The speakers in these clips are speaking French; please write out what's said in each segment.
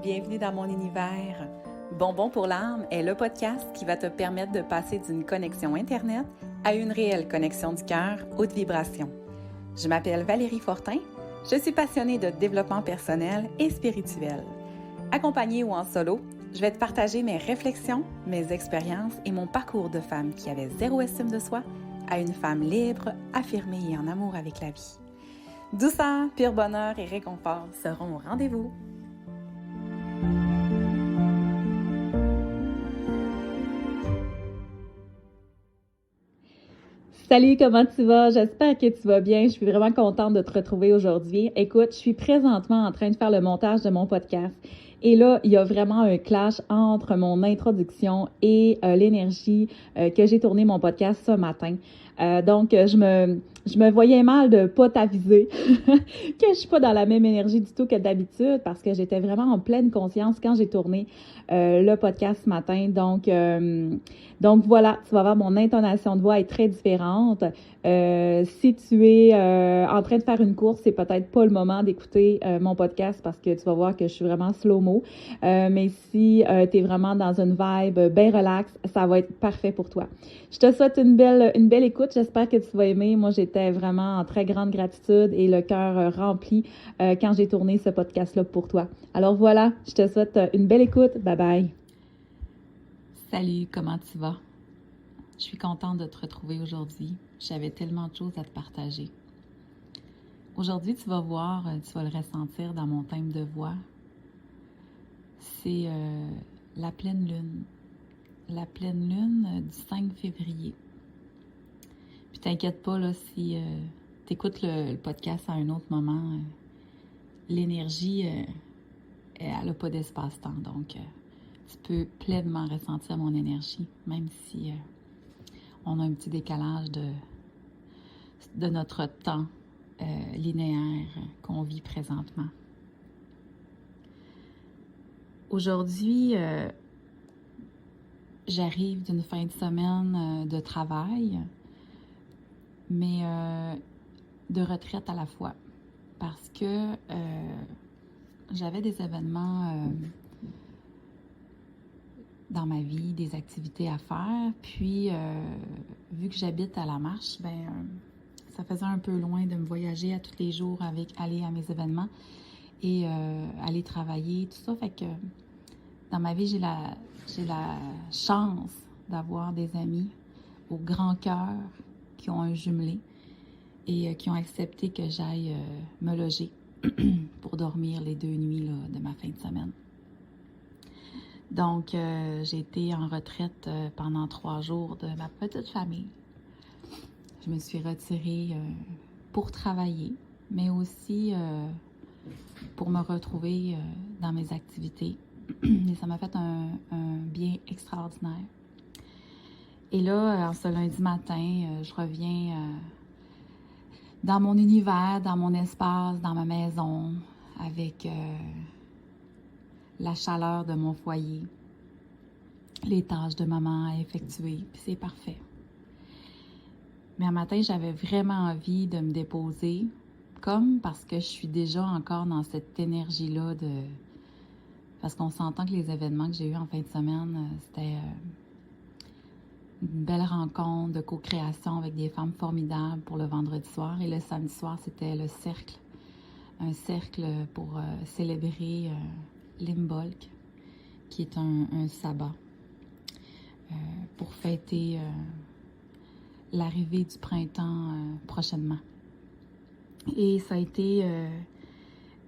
bienvenue dans mon univers. Bonbon pour l'âme est le podcast qui va te permettre de passer d'une connexion Internet à une réelle connexion du cœur, haute vibration. Je m'appelle Valérie Fortin, je suis passionnée de développement personnel et spirituel. Accompagnée ou en solo, je vais te partager mes réflexions, mes expériences et mon parcours de femme qui avait zéro estime de soi à une femme libre, affirmée et en amour avec la vie. Douceur, pur bonheur et réconfort seront au rendez-vous. Salut, comment tu vas? J'espère que tu vas bien. Je suis vraiment contente de te retrouver aujourd'hui. Écoute, je suis présentement en train de faire le montage de mon podcast. Et là, il y a vraiment un clash entre mon introduction et l'énergie que j'ai tourné mon podcast ce matin. Donc, je me voyais mal de pas t'aviser que je suis pas dans la même énergie du tout que d'habitude parce que j'étais vraiment en pleine conscience quand j'ai tourné le podcast ce matin. Donc voilà, tu vas voir, mon intonation de voix est très différente. Si tu es en train de faire une course, c'est peut-être pas le moment d'écouter mon podcast parce que tu vas voir que je suis vraiment slow-mo. Mais si tu es vraiment dans une vibe bien relax, ça va être parfait pour toi. Je te souhaite une belle écoute. J'espère que tu vas aimer. Moi, j'étais vraiment en très grande gratitude et le cœur rempli quand j'ai tourné ce podcast-là pour toi. Alors voilà, je te souhaite une belle écoute. Bye bye. Salut, comment tu vas? Je suis contente de te retrouver aujourd'hui. J'avais tellement de choses à te partager. Aujourd'hui, tu vas voir, tu vas le ressentir dans mon thème de voix. C'est la pleine lune. La pleine lune du 5 février. Puis t'inquiète pas, là, si tu écoutes le podcast à un autre moment, l'énergie, elle n'a pas d'espace-temps. Donc, tu peux pleinement ressentir mon énergie, même si on a un petit décalage de notre temps linéaire qu'on vit présentement. Aujourd'hui, j'arrive d'une fin de semaine de travail, mais de retraite à la fois, parce que j'avais des événements dans ma vie, des activités à faire, puis vu que j'habite à La Marche, ça faisait un peu loin de me voyager à tous les jours avec aller à mes événements et aller travailler, tout ça, fait que dans ma vie, j'ai la chance d'avoir des amis au grand cœur qui ont un jumelé et qui ont accepté que j'aille me loger pour dormir les 2 nuits là, de ma fin de semaine. Donc, j'ai été en retraite pendant 3 jours de ma petite famille. Je me suis retirée pour travailler, mais aussi pour me retrouver dans mes activités. Et ça m'a fait un bien extraordinaire. Et là, en ce lundi matin, je reviens dans mon univers, dans mon espace, dans ma maison, avec la chaleur de mon foyer, les tâches de maman à effectuer, puis c'est parfait. Mais un matin, j'avais vraiment envie de me déposer, comme parce que je suis déjà encore dans cette énergie-là parce qu'on s'entend que les événements que j'ai eus en fin de semaine, c'était une belle rencontre de co-création avec des femmes formidables pour le vendredi soir. Et le samedi soir, c'était le cercle. Un cercle pour célébrer l'Imbolc, qui est un sabbat, pour fêter l'arrivée du printemps prochainement. Et ça a été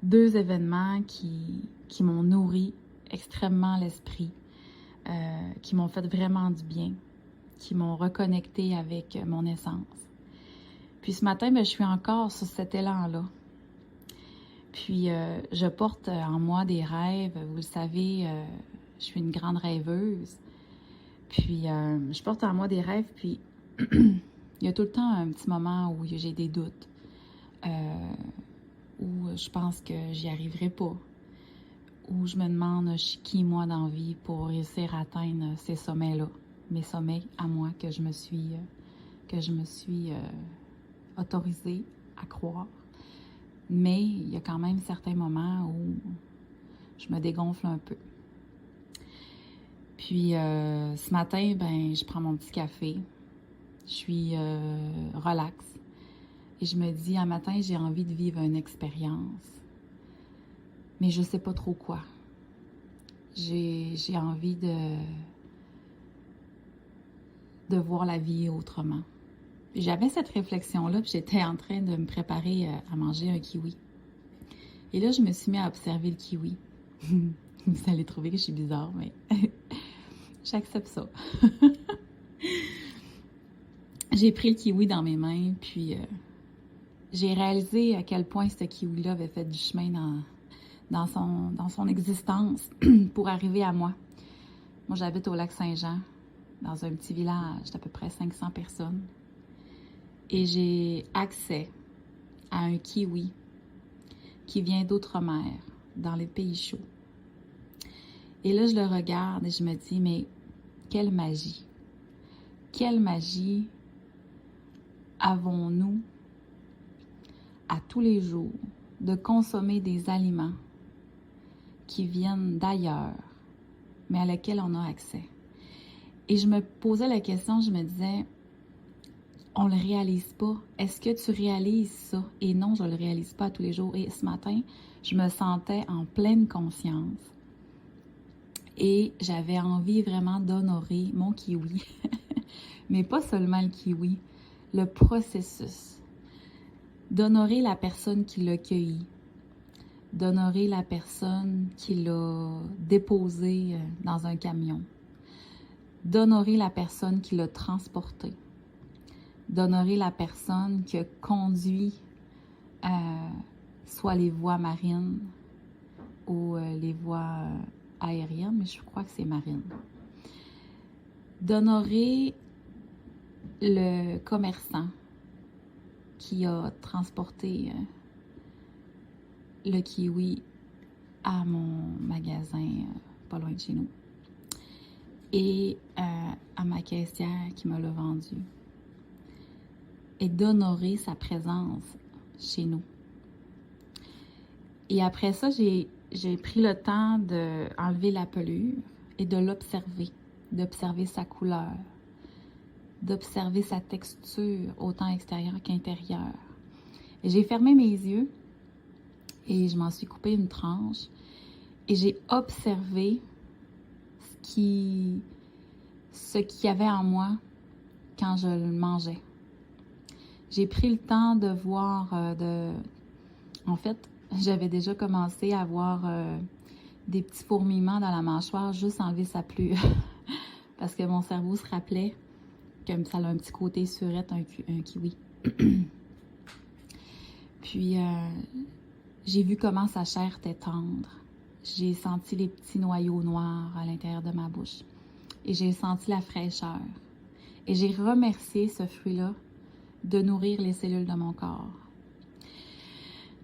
2 événements qui m'ont nourri extrêmement l'esprit, qui m'ont fait vraiment du bien, qui m'ont reconnecté avec mon essence. Puis ce matin, je suis encore sur cet élan-là. Puis je porte en moi des rêves. Vous le savez, je suis une grande rêveuse. Puis je porte en moi des rêves, puis il y a tout le temps un petit moment où j'ai des doutes, où je pense que j'y arriverai pas, où je me demande, je suis qui moi dans la vie pour réussir à atteindre ces sommets-là, mes sommets à moi que je me suis autorisée à croire. Mais il y a quand même certains moments où je me dégonfle un peu. Puis ce matin, ben je prends mon petit café, je suis relax et je me dis, un matin, j'ai envie de vivre une expérience, mais je sais pas trop quoi. J'ai envie de voir la vie autrement. J'avais cette réflexion-là, puis j'étais en train de me préparer à manger un kiwi. Et là, je me suis mis à observer le kiwi. Vous allez trouver que je suis bizarre, mais j'accepte ça. J'ai pris le kiwi dans mes mains, puis j'ai réalisé à quel point ce kiwi-là avait fait du chemin dans son existence pour arriver à moi. Moi, j'habite au Lac-Saint-Jean, dans un petit village d'à peu près 500 personnes. Et j'ai accès à un kiwi qui vient d'outre-mer, dans les pays chauds. Et là, je le regarde et je me dis, mais quelle magie! Quelle magie avons-nous à tous les jours de consommer des aliments qui viennent d'ailleurs, mais à lesquels on a accès. Et je me posais la question, je me disais, on le réalise pas. Est-ce que tu réalises ça? Et non, je le réalise pas tous les jours. Et ce matin, je me sentais en pleine conscience. Et j'avais envie vraiment d'honorer mon kiwi. Mais pas seulement le kiwi, le processus. D'honorer la personne qui l'a cueilli. D'honorer la personne qui l'a déposé dans un camion. D'honorer la personne qui l'a transporté. D'honorer la personne qui a conduit soit les voies marines ou les voies aériennes, mais je crois que c'est marine. D'honorer le commerçant qui a transporté le kiwi à mon magasin pas loin de chez nous et à ma caissière qui me l'a vendu. Et d'honorer sa présence chez nous. Et après ça, j'ai pris le temps d'enlever la pelure et de l'observer, d'observer sa couleur, d'observer sa texture, autant extérieure qu'intérieure. Et j'ai fermé mes yeux et je m'en suis coupé une tranche et j'ai observé ce qu'il y avait en moi quand je le mangeais. J'ai pris le temps de voir, en fait, j'avais déjà commencé à avoir des petits fourmillements dans la mâchoire, juste enlever sa pelure. Parce que mon cerveau se rappelait que ça a un petit côté surette, un kiwi. Puis, j'ai vu comment sa chair était tendre. J'ai senti les petits noyaux noirs à l'intérieur de ma bouche. Et j'ai senti la fraîcheur. Et j'ai remercié ce fruit-là de nourrir les cellules de mon corps.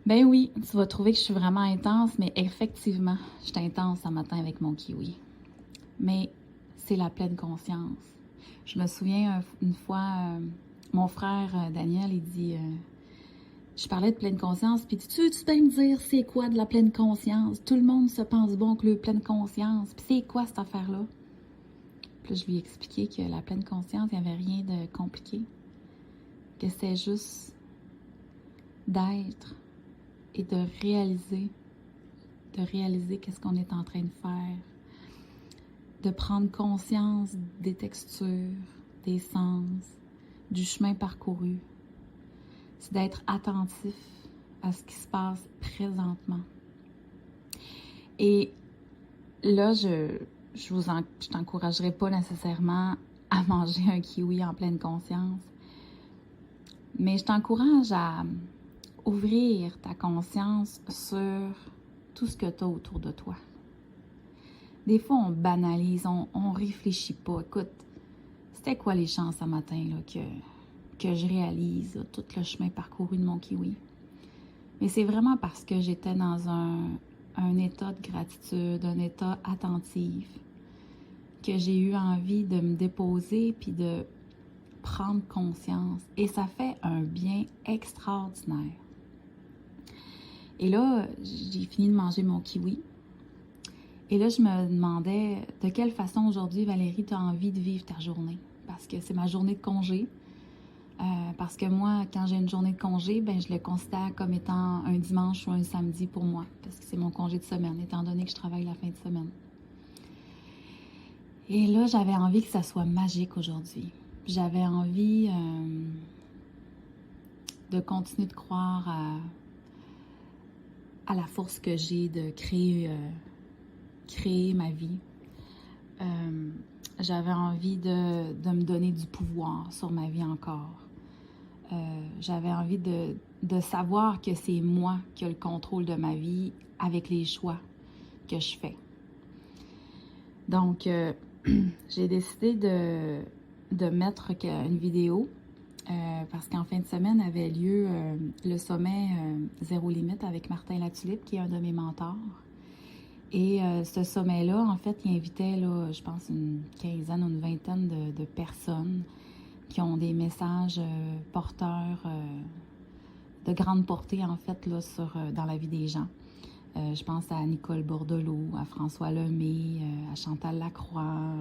Ben oui, tu vas trouver que je suis vraiment intense, mais effectivement, je suis intense ce matin avec mon kiwi. Mais c'est la pleine conscience. Je me souviens une fois, mon frère Daniel, il dit, je parlais de pleine conscience, puis tu peux me dire c'est quoi de la pleine conscience? Tout le monde se pense bon que le pleine conscience, puis c'est quoi cette affaire-là? Puis là, je lui ai expliqué que la pleine conscience, il n'y avait rien de compliqué. Que c'est juste d'être et de réaliser qu'est-ce qu'on est en train de faire, de prendre conscience des textures, des sens, du chemin parcouru. C'est d'être attentif à ce qui se passe présentement. Et là, je t'encouragerai pas nécessairement à manger un kiwi en pleine conscience, mais je t'encourage à ouvrir ta conscience sur tout ce que tu as autour de toi. Des fois, on banalise, on réfléchit pas. Écoute, c'était quoi les chances ce matin là, que je réalise là, tout le chemin parcouru de mon kiwi? Mais c'est vraiment parce que j'étais dans un état de gratitude, un état attentif, que j'ai eu envie de me déposer puis de prendre conscience. Et ça fait un bien extraordinaire. Et là, j'ai fini de manger mon kiwi. Et là, je me demandais de quelle façon aujourd'hui, Valérie, tu as envie de vivre ta journée. Parce que c'est ma journée de congé. Parce que moi, quand j'ai une journée de congé, ben, je le considère comme étant un dimanche ou un samedi pour moi. Parce que c'est mon congé de semaine, étant donné que je travaille la fin de semaine. Et là, j'avais envie que ça soit magique aujourd'hui. J'avais envie de continuer de croire à la force que j'ai de créer ma vie. J'avais envie de me donner du pouvoir sur ma vie encore. J'avais envie de savoir que c'est moi qui ai le contrôle de ma vie avec les choix que je fais. Donc, j'ai décidé de mettre une vidéo parce qu'en fin de semaine avait lieu le sommet Zéro Limite avec Martin Latulippe, qui est un de mes mentors. Et ce sommet-là, en fait, il invitait, là, je pense, une quinzaine ou une vingtaine de personnes qui ont des messages porteurs de grande portée, en fait, là, dans la vie des gens. Je pense à Nicole Bordelot, à François Lemay, à Chantal Lacroix,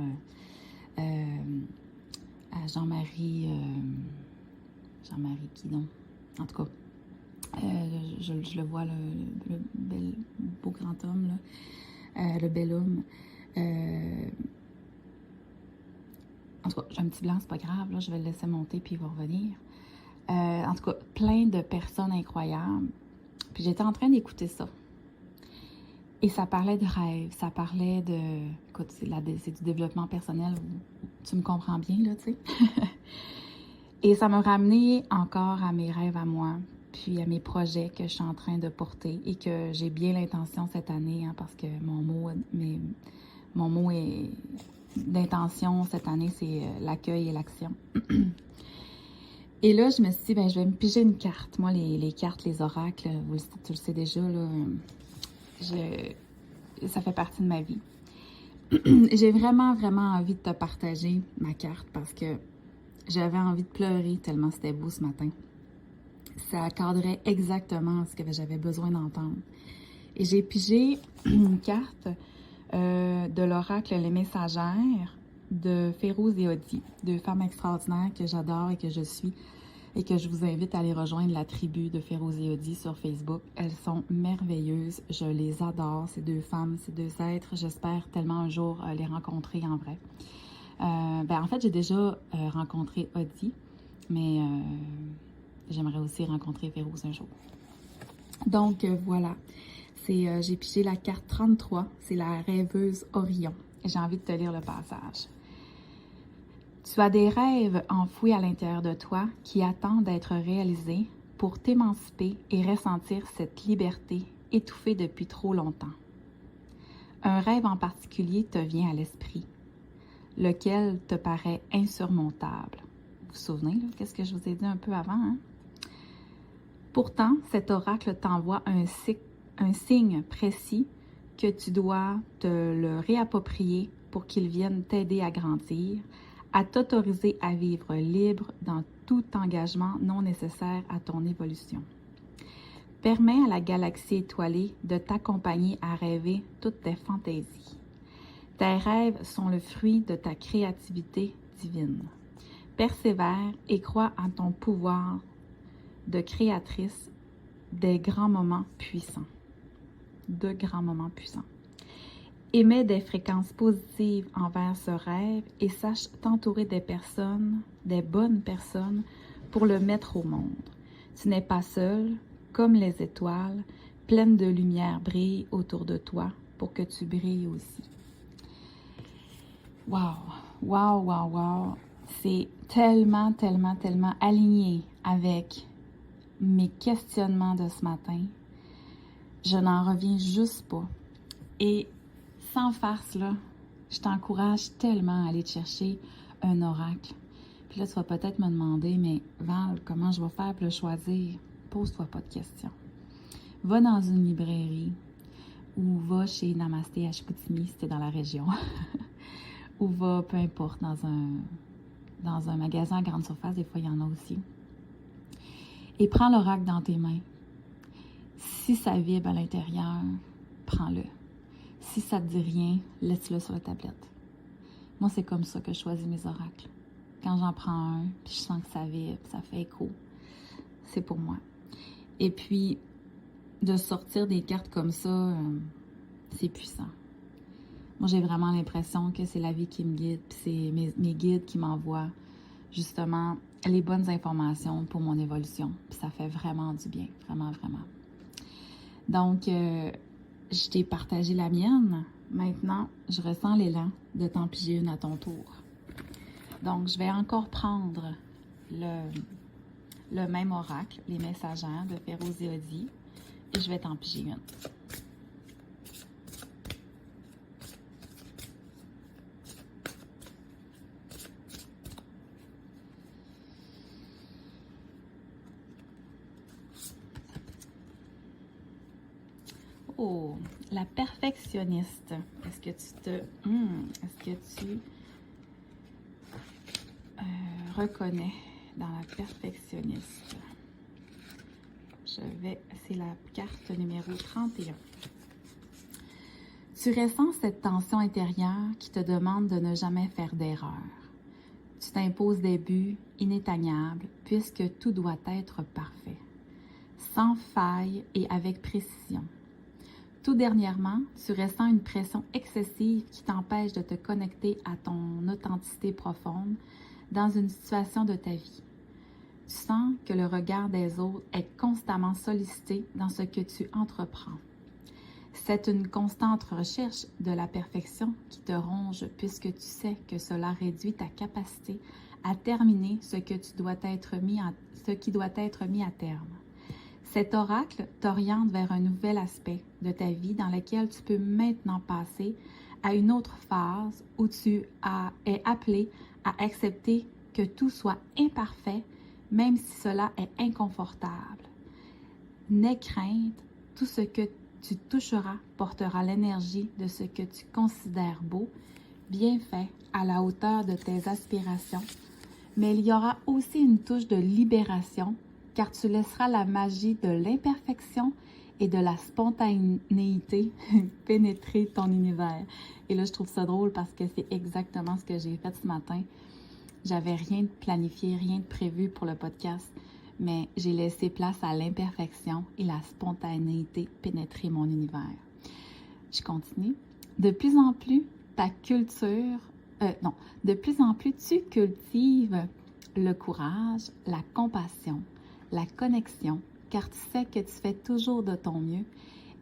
à Jean-Marie qui donc? En tout cas, je le vois, le bel, beau grand homme, là, le bel homme. En tout cas, j'ai un petit blanc, c'est pas grave, là, je vais le laisser monter puis il va revenir. En tout cas, plein de personnes incroyables. Puis j'étais en train d'écouter ça. Et ça parlait de rêve, ça parlait de... Écoute, c'est du développement personnel, tu me comprends bien, là, tu sais. Et ça m'a ramené encore à mes rêves à moi, puis à mes projets que je suis en train de porter et que j'ai bien l'intention cette année, hein, parce que mon mot est d'intention cette année, c'est l'accueil et l'action. Et là, je me suis dit, ben, je vais me piger une carte. Moi, les cartes, les oracles, tu le sais déjà, là, ça fait partie de ma vie. J'ai vraiment, vraiment envie de te partager ma carte parce que j'avais envie de pleurer tellement c'était beau ce matin. Ça cadrait exactement ce que j'avais besoin d'entendre. Et j'ai pigé une carte de l'oracle Les Messagères de Férouz et Odi, deux femmes extraordinaires que j'adore et que je suis et que je vous invite à aller rejoindre la tribu de Férouz et Odi sur Facebook. Elles sont merveilleuses, je les adore, ces deux femmes, ces deux êtres. J'espère tellement un jour les rencontrer en vrai. En fait, j'ai déjà rencontré Odi, mais j'aimerais aussi rencontrer Férouz un jour. Donc, voilà. J'ai pigé la carte 33, c'est la rêveuse Orion. Et j'ai envie de te lire le passage. Tu as des rêves enfouis à l'intérieur de toi qui attendent d'être réalisés pour t'émanciper et ressentir cette liberté étouffée depuis trop longtemps. Un rêve en particulier te vient à l'esprit, lequel te paraît insurmontable. Vous vous souvenez, qu'est-ce que je vous ai dit un peu avant, hein? Pourtant, cet oracle t'envoie un signe précis que tu dois te le réapproprier pour qu'il vienne t'aider à grandir, à t'autoriser à vivre libre dans tout engagement non nécessaire à ton évolution. Permets à la galaxie étoilée de t'accompagner à rêver toutes tes fantaisies. Tes rêves sont le fruit de ta créativité divine. Persévère et crois en ton pouvoir de créatrice des grands moments puissants. De grands moments puissants. Émets des fréquences positives envers ce rêve et sache t'entourer des personnes, des bonnes personnes, pour le mettre au monde. Tu n'es pas seul, comme les étoiles, pleines de lumière brillent autour de toi pour que tu brilles aussi. Wow, wow, wow, wow. C'est tellement, tellement, tellement aligné avec mes questionnements de ce matin. Je n'en reviens juste pas. Et sans farce, là, je t'encourage tellement à aller te chercher un oracle. Puis là, tu vas peut-être me demander, mais Val, comment je vais faire pour le choisir? Pose-toi pas de questions. Va dans une librairie ou va chez Namasté à Chicoutimi si t'es dans la région. Ou va, peu importe, dans un magasin à grande surface, des fois il y en a aussi. Et prends l'oracle dans tes mains. Si ça vibre à l'intérieur, prends-le. Si ça te dit rien, laisse-le sur la tablette. Moi, c'est comme ça que je choisis mes oracles. Quand j'en prends un, puis je sens que ça vibre, ça fait écho, c'est pour moi. Et puis, de sortir des cartes comme ça, c'est puissant. Moi, j'ai vraiment l'impression que c'est la vie qui me guide, puis c'est mes guides qui m'envoient justement les bonnes informations pour mon évolution. Puis ça fait vraiment du bien, vraiment, vraiment. Donc, je t'ai partagé la mienne. Maintenant, je ressens l'élan de t'en piger une à ton tour. Donc, je vais encore prendre le même oracle, les messagères de Féroziodie, et je vais t'en piger une. Oh, la perfectionniste. Est-ce que tu reconnais dans la perfectionniste? C'est la carte numéro 31. Tu ressens cette tension intérieure qui te demande de ne jamais faire d'erreur. Tu t'imposes des buts inatteignables puisque tout doit être parfait, sans faille et avec précision. Tout dernièrement, tu ressens une pression excessive qui t'empêche de te connecter à ton authenticité profonde dans une situation de ta vie. Tu sens que le regard des autres est constamment sollicité dans ce que tu entreprends. C'est une constante recherche de la perfection qui te ronge puisque tu sais que cela réduit ta capacité à terminer ce qui doit être mis à terme. Cet oracle t'oriente vers un nouvel aspect de ta vie dans lequel tu peux maintenant passer à une autre phase où tu es appelé à accepter que tout soit imparfait, même si cela est inconfortable. N'aie crainte, tout ce que tu toucheras portera l'énergie de ce que tu considères beau, bien fait, à la hauteur de tes aspirations, mais il y aura aussi une touche de libération car tu laisseras la magie de l'imperfection et de la spontanéité pénétrer ton univers. Et là, je trouve ça drôle parce que c'est exactement ce que j'ai fait ce matin. J'avais rien de planifié, rien de prévu pour le podcast, mais j'ai laissé place à l'imperfection et la spontanéité pénétrer mon univers. Je continue. De plus en plus, tu cultives le courage, la compassion, la connexion, car tu sais que tu fais toujours de ton mieux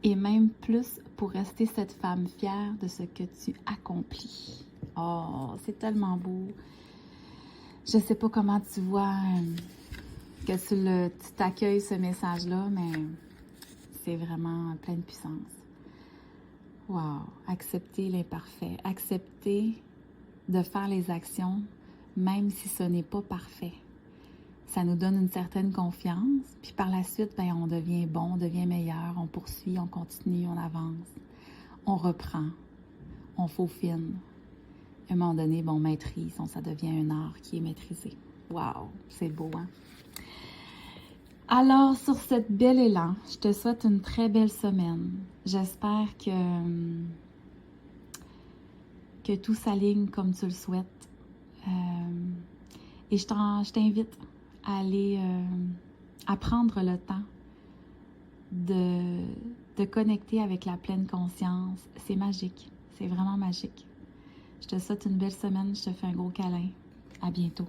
et même plus pour rester cette femme fière de ce que tu accomplis. Oh, c'est tellement beau. Je sais pas comment tu vois que tu t'accueilles ce message-là, mais c'est vraiment plein de puissance. Wow! Accepter l'imparfait. Accepter de faire les actions, même si ce n'est pas parfait. Ça nous donne une certaine confiance, puis par la suite, on devient bon, on devient meilleur, on poursuit, on continue, on avance, on reprend, on faufine. À un moment donné, on maîtrise, ça devient un art qui est maîtrisé. Wow! C'est beau, hein? Alors, sur cette belle élan, je te souhaite une très belle semaine. J'espère que tout s'aligne comme tu le souhaites. Et je t'invite à aller à prendre le temps de connecter avec la pleine conscience. C'est magique. C'est vraiment magique. Je te souhaite une belle semaine. Je te fais un gros câlin. À bientôt.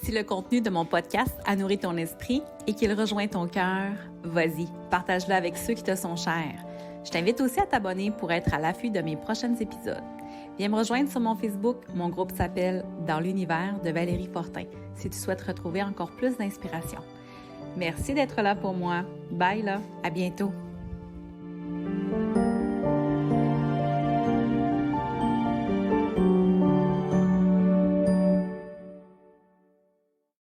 Si le contenu de mon podcast a nourri ton esprit et qu'il rejoint ton cœur, vas-y, partage-le avec ceux qui te sont chers. Je t'invite aussi à t'abonner pour être à l'affût de mes prochains épisodes. Viens me rejoindre sur mon Facebook. Mon groupe s'appelle « Dans l'univers de Valérie Fortin » si tu souhaites retrouver encore plus d'inspiration. Merci d'être là pour moi. Bye là, à bientôt.